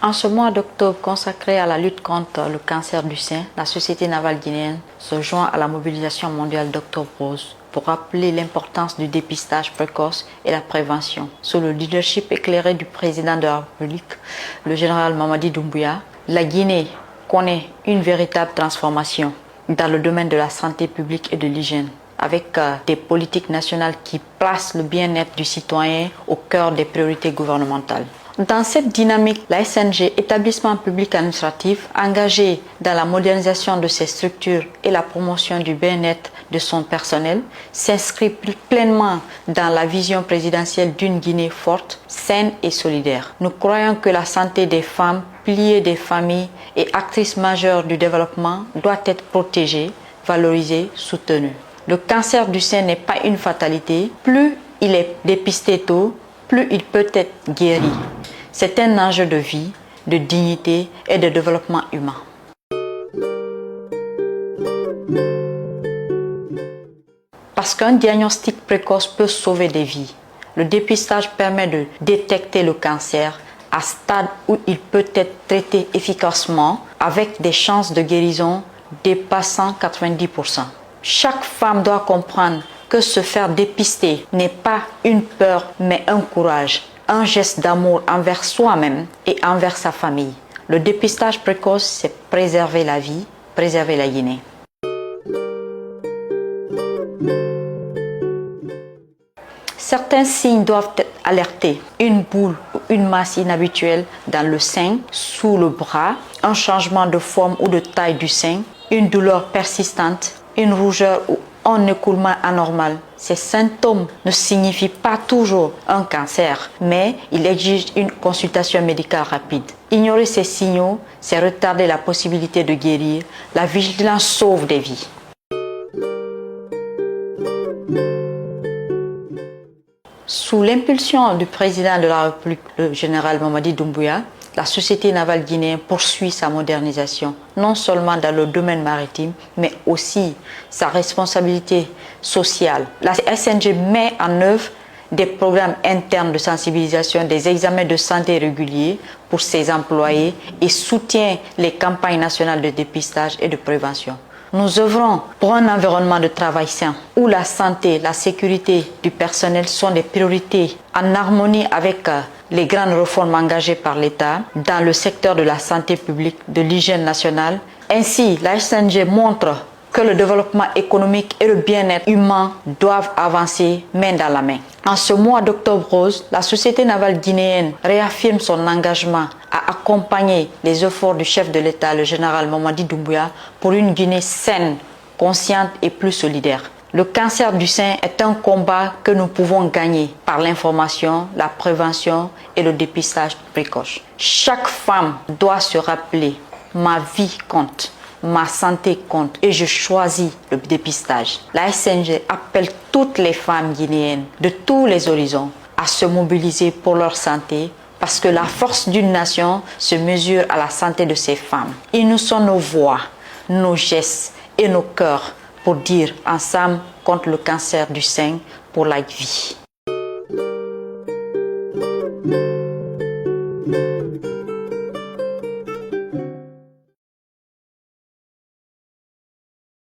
En ce mois d'octobre consacré à la lutte contre le cancer du sein, la Société navale guinéenne se joint à la mobilisation mondiale d'Octobre Rose pour rappeler l'importance du dépistage précoce et la prévention. Sous le leadership éclairé du président de la République, le général Mamadi Doumbouya, la Guinée connaît une véritable transformation dans le domaine de la santé publique et de l'hygiène, avec des politiques nationales qui placent le bien-être du citoyen au cœur des priorités gouvernementales. Dans cette dynamique, la SNG, établissement public administratif, engagé dans la modernisation de ses structures et la promotion du bien-être de son personnel, s'inscrit pleinement dans la vision présidentielle d'une Guinée forte, saine et solidaire. Nous croyons que la santé des femmes, piliers des familles et actrices majeures du développement doit être protégée, valorisée, soutenue. Le cancer du sein n'est pas une fatalité. Plus il est dépisté tôt, plus il peut être guéri. C'est un enjeu de vie, de dignité et de développement humain. Parce qu'un diagnostic précoce peut sauver des vies, le dépistage permet de détecter le cancer à stade où il peut être traité efficacement avec des chances de guérison dépassant 90%. Chaque femme doit comprendre que se faire dépister n'est pas une peur mais un courage, un geste d'amour envers soi-même et envers sa famille. Le dépistage précoce, c'est préserver la vie, préserver la Guinée. Certains signes doivent être alertés. Une boule ou une masse inhabituelle dans le sein, sous le bras, un changement de forme ou de taille du sein, une douleur persistante, une rougeur ou un écoulement anormal. Ces symptômes ne signifient pas toujours un cancer, mais ils exigent une consultation médicale rapide. Ignorer ces signaux, c'est retarder la possibilité de guérir. La vigilance sauve des vies. Sous l'impulsion du président de la République, le général Mamadi Doumbouya, la Société navale guinéenne poursuit sa modernisation, non seulement dans le domaine maritime, mais aussi sa responsabilité sociale. La SNG met en œuvre des programmes internes de sensibilisation, des examens de santé réguliers pour ses employés et soutient les campagnes nationales de dépistage et de prévention. Nous œuvrons pour un environnement de travail sain où la santé, la sécurité du personnel sont des priorités en harmonie avec les grandes réformes engagées par l'État dans le secteur de la santé publique, de l'hygiène nationale. Ainsi, la SNG montre que le développement économique et le bien-être humain doivent avancer main dans la main. En ce mois d'Octobre Rose, la Société navale guinéenne réaffirme son engagement à accompagner les efforts du chef de l'État, le général Mamadi Doumbouya, pour une Guinée saine, consciente et plus solidaire. Le cancer du sein est un combat que nous pouvons gagner par l'information, la prévention et le dépistage précoce. Chaque femme doit se rappeler « ma vie compte ». Ma santé compte et je choisis le dépistage. La SNG appelle toutes les femmes guinéennes de tous les horizons à se mobiliser pour leur santé parce que la force d'une nation se mesure à la santé de ses femmes. Et nous sommes nos voix, nos gestes et nos cœurs pour dire ensemble contre le cancer du sein pour la vie.